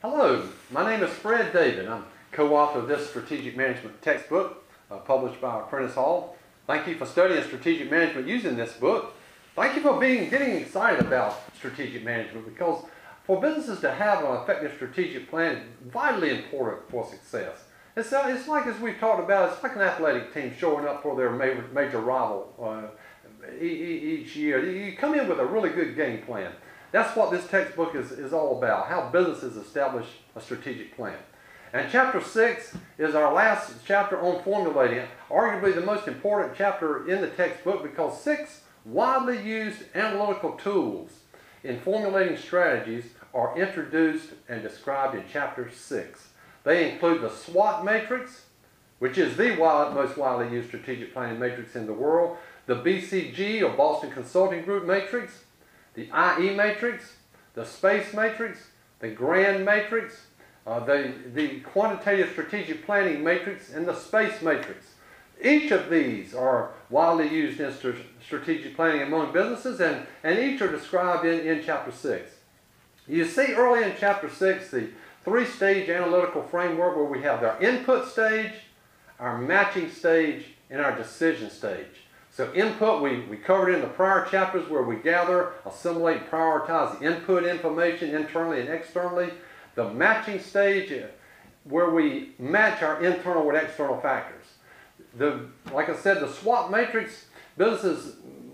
Hello, my name is Fred David. I'm co-author of this strategic management textbook published by Prentice Hall. Thank you for studying strategic management using this book. Thank you for getting excited about strategic management, because for businesses to have an effective strategic plan is vitally important for success. It's like, as we've talked about, it's like an athletic team showing up for their major rival each year. You come in with a really good game plan. That's what this textbook is all about, how businesses establish a strategic plan. And chapter 6 is our last chapter on formulating it, arguably the most important chapter in the textbook, because 6 widely used analytical tools in formulating strategies are introduced and described in chapter 6. They include the SWOT matrix, which is the most widely used strategic planning matrix in the world, the BCG, or Boston Consulting Group matrix, the IE matrix, the SPACE matrix, the GRAND matrix, the quantitative strategic planning matrix, and the SPACE matrix. Each of these are widely used in strategic planning among businesses, and each are described in chapter 6. You see early in chapter 6 the 3-stage analytical framework, where we have our input stage, our matching stage, and our decision stage. So input, we covered in the prior chapters, where we gather, assimilate, and prioritize the input information internally and externally. The matching stage, where we match our internal with external factors. Like I said, the SWOT matrix,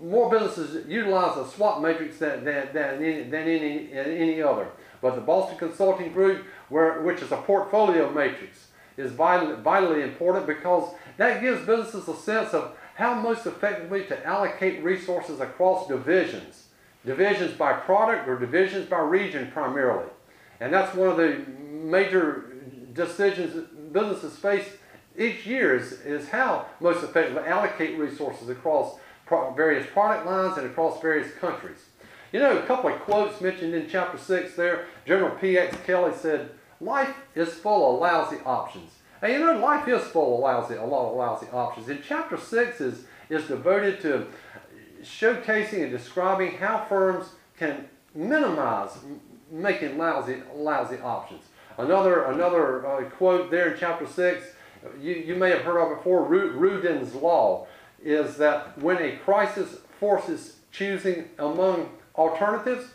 more businesses utilize the SWOT matrix than any other. But the Boston Consulting Group, which is a portfolio matrix, is vitally important, because that gives businesses a sense of how most effectively to allocate resources across divisions by product or divisions by region primarily. And that's one of the major decisions businesses face each year, is how most effectively allocate resources across various product lines and across various countries. You know, a couple of quotes mentioned in chapter 6 there. General P.X. Kelly said, "Life is full of lousy options." And you know, life is full of a lot of lousy options. And chapter 6 is devoted to showcasing and describing how firms can minimize making lousy options. Another quote there in chapter 6, you may have heard of before, Rudin's Law, is that when a crisis forces choosing among alternatives,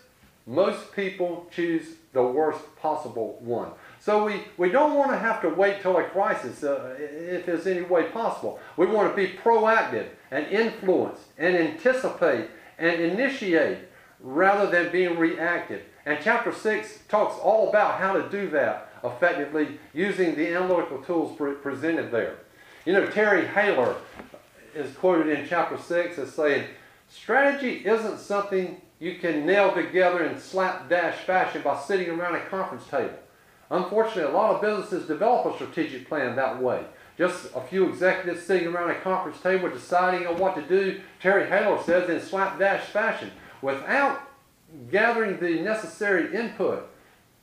most people choose the worst possible one. So we don't want to have to wait till a crisis if there's any way possible. We want to be proactive and influence and anticipate and initiate rather than being reactive. And chapter 6 talks all about how to do that effectively using the analytical tools presented there. You know, Terry Haler is quoted in chapter 6 as saying, "Strategy isn't something you can nail together in slapdash fashion by sitting around a conference table." Unfortunately, a lot of businesses develop a strategic plan that way. Just a few executives sitting around a conference table deciding on what to do, Terry Haler says, in slapdash fashion, without gathering the necessary input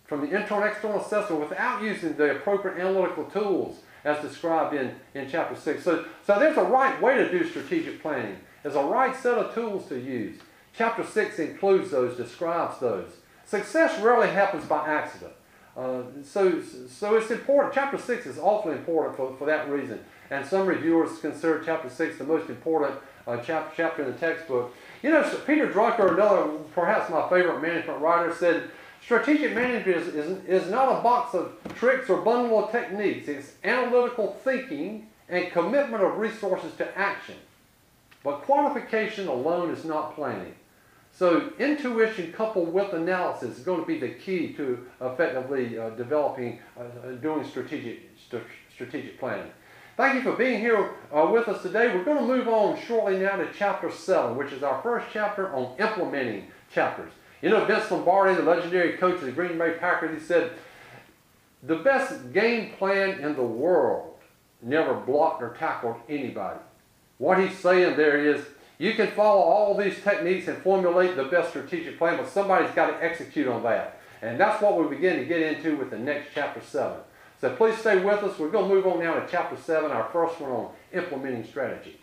from the internal and external assessment, without using the appropriate analytical tools as described in chapter 6. So there's a right way to do strategic planning. There's a right set of tools to use. Chapter 6 includes those, describes those. Success rarely happens by accident. So it's important. Chapter 6 is awfully important for that reason. And some reviewers consider chapter 6 the most important chapter in the textbook. You know, Peter Drucker, another, perhaps my favorite management writer, said, "Strategic management is not a box of tricks or bundle of techniques. It's analytical thinking and commitment of resources to action. But quantification alone is not planning." So intuition coupled with analysis is going to be the key to effectively developing, doing strategic planning. Thank you for being here with us today. We're going to move on shortly now to chapter 7, which is our first chapter on implementing chapters. You know, Vince Lombardi, the legendary coach of the Green Bay Packers, he said, "The best game plan in the world never blocked or tackled anybody." What he's saying there is, you can follow all these techniques and formulate the best strategic plan, but somebody's got to execute on that. And that's what we begin to get into with the next chapter 7. So please stay with us. We're going to move on now to chapter 7, our first one on implementing strategy.